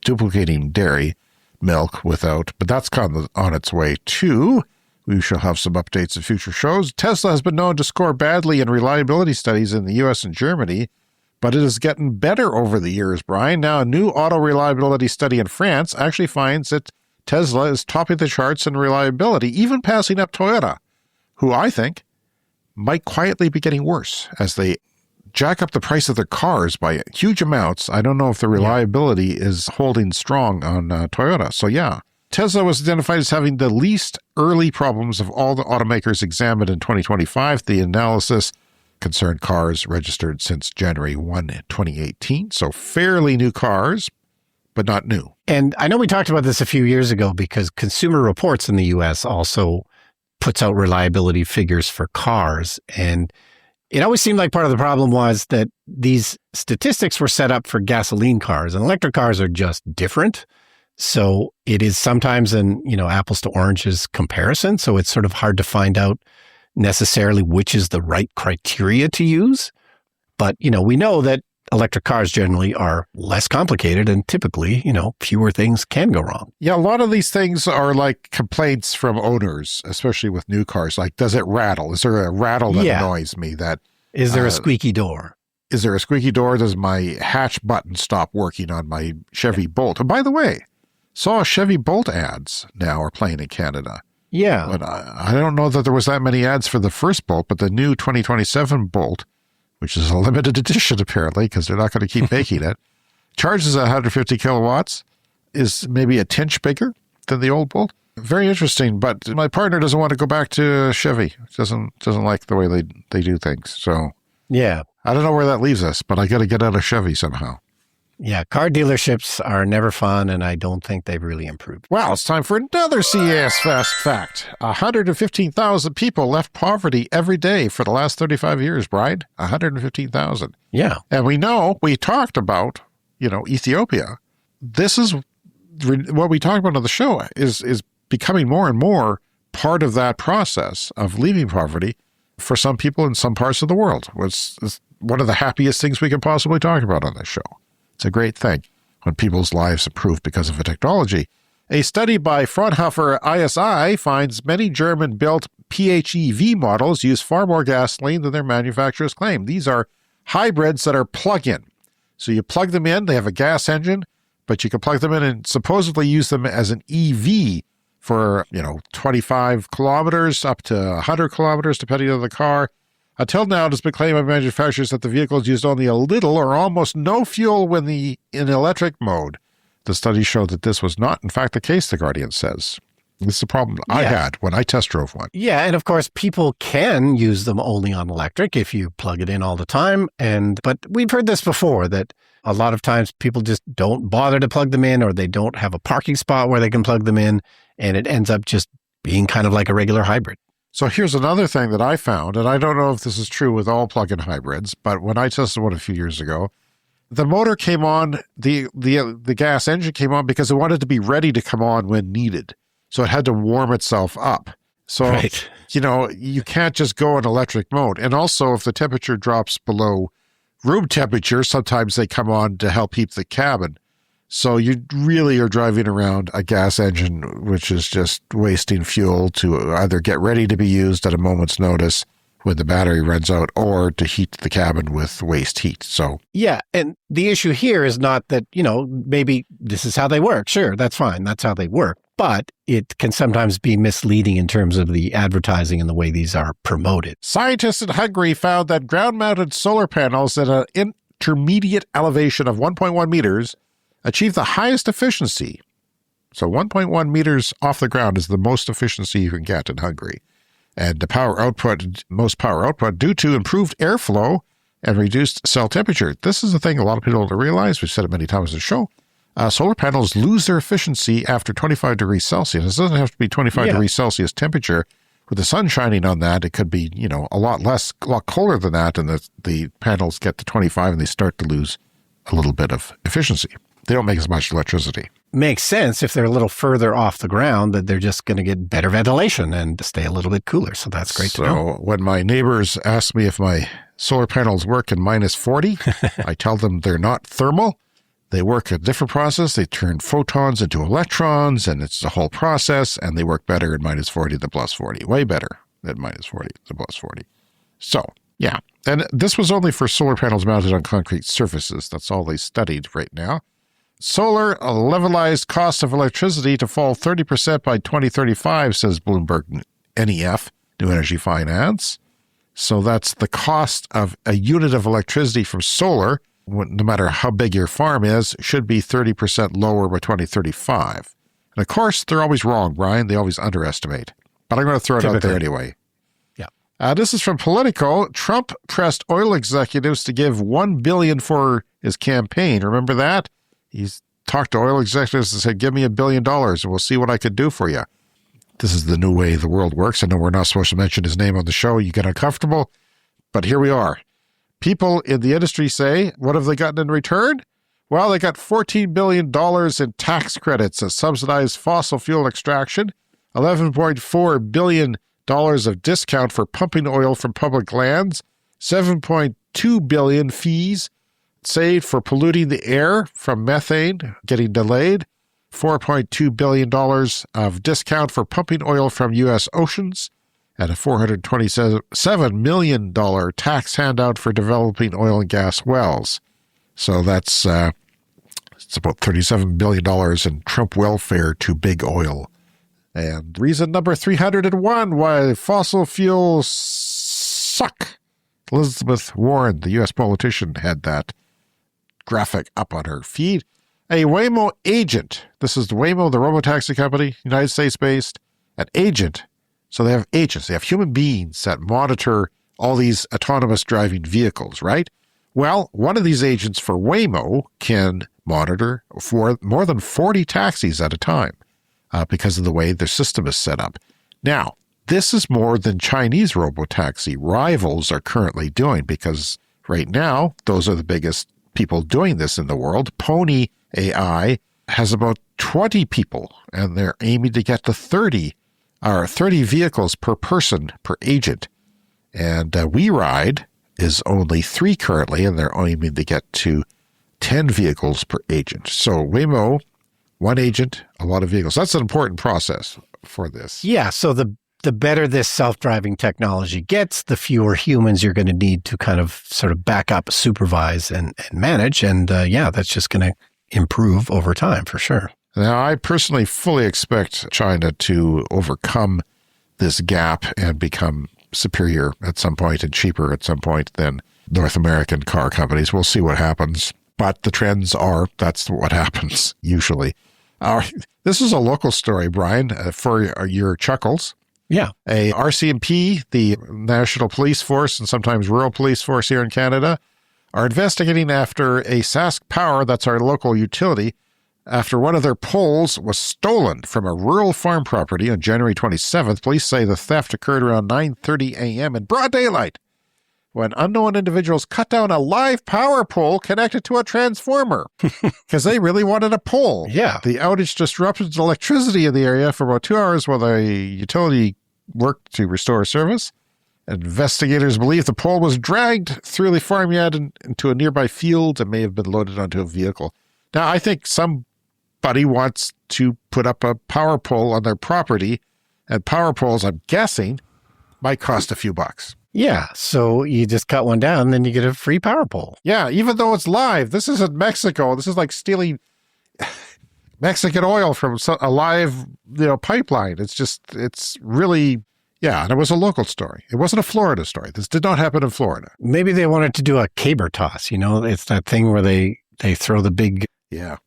Speaker 2: duplicating dairy milk but that's come on its way, too. We shall have some updates in future shows. Tesla has been known to score badly in reliability studies in the U.S. and Germany, but it is getting better over the years, Brian. Now, a new auto reliability study in France actually finds that Tesla is topping the charts in reliability, even passing up Toyota, who I think might quietly be getting worse as they jack up the price of their cars by huge amounts. I don't know if the reliability is holding strong on Toyota. So yeah, Tesla was identified as having the least early problems of all the automakers examined in 2025. The analysis concerned cars registered since January 1, 2018. So fairly new cars, but not new.
Speaker 1: And I know we talked about this a few years ago because Consumer Reports in the U.S. also puts out reliability figures for cars. And it always seemed like part of the problem was that these statistics were set up for gasoline cars, and electric cars are just different. So it is sometimes an, apples to oranges comparison. So it's sort of hard to find out necessarily which is the right criteria to use. But, we know that electric cars generally are less complicated and typically, fewer things can go wrong.
Speaker 2: Yeah, a lot of these things are like complaints from owners, especially with new cars. Like, does it rattle? Is there a rattle that annoys me?
Speaker 1: Is there a squeaky door?
Speaker 2: Is there a squeaky door? Does my hatch button stop working on my Chevy Bolt? And by the way, saw Chevy Bolt ads now are playing in Canada.
Speaker 1: Yeah.
Speaker 2: But I don't know that there was that many ads for the first Bolt, but the new 2027 Bolt, which is a limited edition apparently because they're not going to keep making it, charges at 150 kilowatts, is maybe a tinch bigger than the old Bolt. Very interesting, but my partner doesn't want to go back to Chevy. Doesn't like the way they do things. So
Speaker 1: Yeah.
Speaker 2: I don't know where that leaves us, but I got to get out of Chevy somehow.
Speaker 1: Yeah. Car dealerships are never fun, and I don't think they've really improved.
Speaker 2: Well, it's time for another CES Fast Fact. 115,000 people left poverty every day for the last 35 years, Brian. 115,000.
Speaker 1: Yeah.
Speaker 2: And we talked about, Ethiopia. This is what we talked about on the show is becoming more and more part of that process of leaving poverty for some people in some parts of the world. It's one of the happiest things we can possibly talk about on this show. It's a great thing when people's lives improve because of a technology. A study by Fraunhofer ISI finds many German-built PHEV models use far more gasoline than their manufacturers claim. These are hybrids that are plug-in. So you plug them in, they have a gas engine, but you can plug them in and supposedly use them as an EV for, 25 kilometers up to 100 kilometers, depending on the car. Until now, it has been claimed by manufacturers that the vehicles used only a little or almost no fuel when in electric mode. The study showed that this was not, in fact, the case, The Guardian says. This is a problem I had when I test drove one.
Speaker 1: Yeah, and of course, people can use them only on electric if you plug it in all the time. But we've heard this before, that a lot of times people just don't bother to plug them in, or they don't have a parking spot where they can plug them in, and it ends up just being kind of like a regular hybrid.
Speaker 2: So here's another thing that I found, and I don't know if this is true with all plug-in hybrids, but when I tested one a few years ago, the motor came on, the gas engine came on because it wanted to be ready to come on when needed. So it had to warm itself up. So,
Speaker 1: Right.
Speaker 2: You can't just go in electric mode. And also, if the temperature drops below room temperature, sometimes they come on to help heat the cabin. So you really are driving around a gas engine, which is just wasting fuel to either get ready to be used at a moment's notice when the battery runs out, or to heat the cabin with waste heat. So
Speaker 1: Yeah, and the issue here is not that, maybe this is how they work. Sure, that's fine. That's how they work. But it can sometimes be misleading in terms of the advertising and the way these are promoted.
Speaker 2: scientists in Hungary found that ground-mounted solar panels at an intermediate elevation of 1.1 meters achieve the highest efficiency. So 1.1 meters off the ground is the most efficiency you can get in Hungary. And the most power output due to improved airflow and reduced cell temperature. This is the thing a lot of people don't realize. We've said it many times in the show. Solar panels lose their efficiency after 25 degrees Celsius. It doesn't have to be 25 degrees Celsius temperature. With the sun shining on that, it could be, a lot colder than that, and the panels get to 25 and they start to lose a little bit of efficiency. They don't make as much electricity.
Speaker 1: Makes sense if they're a little further off the ground, that they're just going to get better ventilation and stay a little bit cooler. So that's great to know.
Speaker 2: So when my neighbors ask me if my solar panels work in minus 40, I tell them they're not thermal. They work a different process. They turn photons into electrons, and it's a whole process, and they work better at minus 40 than plus 40. Way better at minus 40 than plus 40. So, yeah. And this was only for solar panels mounted on concrete surfaces. That's all they studied right now. Solar levelized cost of electricity to fall 30% by 2035, says Bloomberg NEF, New Energy Finance. So that's the cost of a unit of electricity from solar, no matter how big your farm is, should be 30% lower by 2035. And of course, they're always wrong, Brian. They always underestimate. But I'm going to throw it out there anyway.
Speaker 1: Yeah.
Speaker 2: This is from Politico. Trump pressed oil executives to give $1 billion for his campaign. Remember that? He's talked to oil executives and said, give me $1 billion and we'll see what I could do for you. This is the new way the world works. I know we're not supposed to mention his name on the show. You get uncomfortable, but here we are. People in the industry say, what have they gotten in return? Well, they got $14 billion in tax credits that subsidize fossil fuel extraction, $11.4 billion of discount for pumping oil from public lands, $7.2 billion fees saved for polluting the air from methane getting delayed, $4.2 billion of discount for pumping oil from U.S. oceans, and a $427 million tax handout for developing oil and gas wells. So that's it's about $37 billion in Trump welfare to big oil. And reason number 301 why fossil fuels suck. Elizabeth Warren, the U.S. politician, had that graphic up on our feed. A Waymo agent. This is the Waymo, the robotaxi company, United States-based, an agent. So they have agents. They have human beings that monitor all these autonomous driving vehicles, right? Well, one of these agents for Waymo can monitor for more than 40 taxis at a time because of the way their system is set up. Now, this is more than Chinese robotaxi rivals are currently doing, because right now, those are the biggest people doing this in the world. Pony AI has about 20 people, and they're aiming to get to 30 vehicles per person per agent. And WeRide is only 3 currently, and they're aiming to get to 10 vehicles per agent. So Waymo, 1 agent, a lot of vehicles. That's an important process for this.
Speaker 1: Yeah, so the better this self-driving technology gets, the fewer humans you're going to need to kind of sort of back up, supervise, and manage. And that's just going to improve over time for sure.
Speaker 2: Now, I personally fully expect China to overcome this gap and become superior at some point and cheaper at some point than North American car companies. We'll see what happens. But the trends are, that's what happens usually. This is a local story, Brian, for your chuckles.
Speaker 1: Yeah.
Speaker 2: A RCMP, the National Police Force, and sometimes Rural Police Force here in Canada, are investigating after a Sask Power, that's our local utility, after one of their poles was stolen from a rural farm property on January 27th. Police say the theft occurred around 9:30 a.m. in broad daylight when unknown individuals cut down a live power pole connected to a transformer because they really wanted a pole.
Speaker 1: Yeah.
Speaker 2: The outage disrupted electricity in the area for about 2 hours while the utility worked to restore service. Investigators believe the pole was dragged through the farmyard into a nearby field and may have been loaded onto a vehicle. Now, I think somebody wants to put up a power pole on their property, and power poles, I'm guessing, might cost a few bucks.
Speaker 1: Yeah, so you just cut one down, and then you get a free power pole.
Speaker 2: Yeah, even though it's live. This isn't Mexico. This is like stealing Mexican oil from a live pipeline. It's really, yeah, and it was a local story. It wasn't a Florida story. This did not happen in Florida.
Speaker 1: Maybe they wanted to do a caber toss, it's that thing where they throw the big...
Speaker 2: Yeah.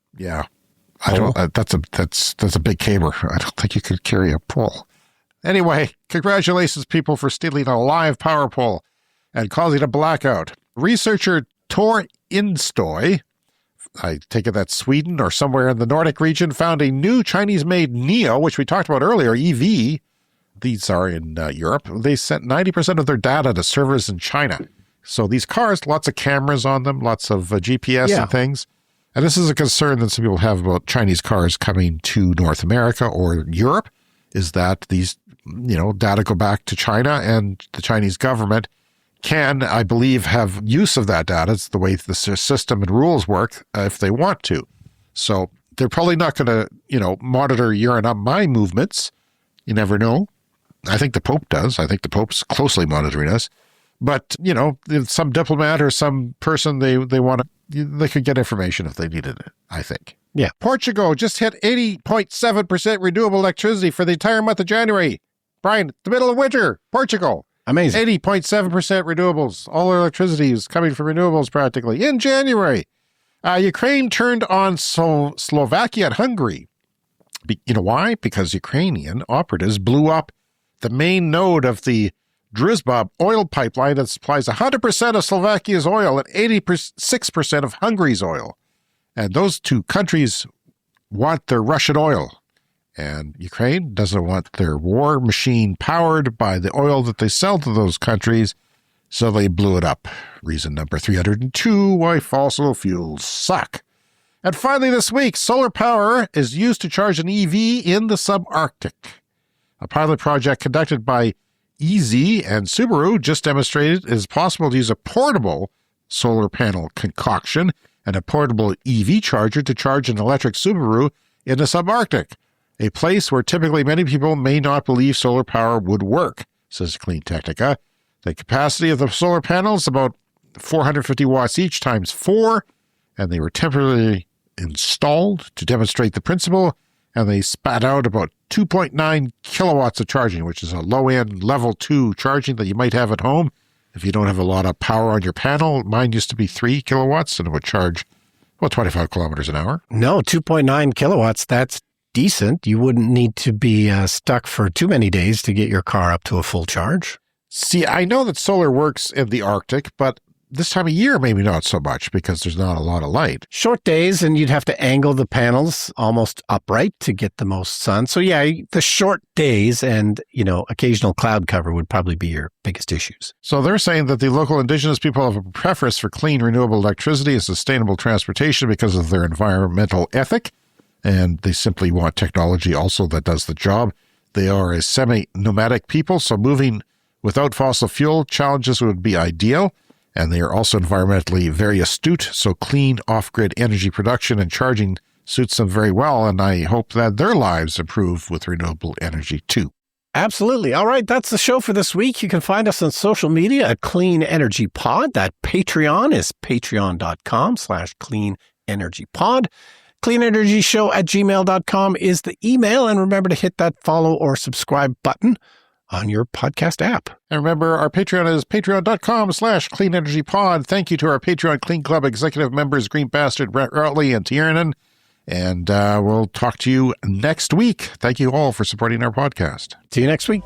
Speaker 2: I don't. That's a big caber. I don't think you could carry a pole. Anyway, congratulations, people, for stealing a live power pole and causing a blackout. Researcher Tor Instoy, I take it that's Sweden or somewhere in the Nordic region, found a new Chinese-made Neo, which we talked about earlier, EV. These are in Europe. They sent 90% of their data to servers in China. So these cars, lots of cameras on them, lots of GPS and things. And this is a concern that some people have about Chinese cars coming to North America or Europe, is that these, data go back to China, and the Chinese government can, I believe, have use of that data. It's the way the system and rules work if they want to. So they're probably not going to, monitor your and my movements. You never know. I think the Pope does. I think the Pope's closely monitoring us. But, some diplomat or some person they could get information if they needed it, I think.
Speaker 1: Yeah.
Speaker 2: Portugal just hit 80.7% renewable electricity for the entire month of January. Brian, the middle of winter, Portugal.
Speaker 1: Amazing.
Speaker 2: 80.7% renewables. All our electricity is coming from renewables practically in January. Ukraine turned on Slovakia and Hungary. You know why? Because Ukrainian operatives blew up the main node of the Druzhba oil pipeline that supplies 100% of Slovakia's oil and 86% of Hungary's oil. And those two countries want their Russian oil. And Ukraine doesn't want their war machine powered by the oil that they sell to those countries, so they blew it up. Reason number 302, why fossil fuels suck. And finally this week, solar power is used to charge an EV in the subarctic. A pilot project conducted by EZ and Subaru just demonstrated it is possible to use a portable solar panel concoction and a portable EV charger to charge an electric Subaru in the subarctic, a place where typically many people may not believe solar power would work, says Clean Technica. The capacity of the solar panels is about 450 watts each times 4, and they were temporarily installed to demonstrate the principle, and they spat out about 2.9 kilowatts of charging, which is a low-end level 2 charging that you might have at home if you don't have a lot of power on your panel. Mine used to be 3 kilowatts, and it would charge Well, 25 kilometers an hour.
Speaker 1: No, 2.9 kilowatts. That's decent. You wouldn't need to be stuck for too many days to get your car up to a full charge.
Speaker 2: See, I know that solar works in the Arctic, but this time of year, maybe not so much because there's not a lot of light.
Speaker 1: Short days, and you'd have to angle the panels almost upright to get the most sun. So yeah, the short days and, occasional cloud cover would probably be your biggest issues.
Speaker 2: So they're saying that the local indigenous people have a preference for clean, renewable electricity and sustainable transportation because of their environmental ethic. And they simply want technology also that does the job. They are a semi-nomadic people, so moving without fossil fuel challenges would be ideal. And they are also environmentally very astute, so clean off-grid energy production and charging suits them very well, and I hope that their lives improve with renewable energy too.
Speaker 1: Absolutely. All right, that's the show for this week. You can find us on social media at Clean Energy Pod. That Patreon is patreon.com/cleanenergypod. cleanenergyshow@gmail.com is the email, and remember to hit that follow or subscribe button on your podcast app.
Speaker 2: And remember, our Patreon is patreon.com/cleanenergypod. Thank you to our Patreon Clean Club executive members, Green Bastard, Brett Routley, and Tiernan. And we'll talk to you next week. Thank you all for supporting our podcast.
Speaker 1: See you next week.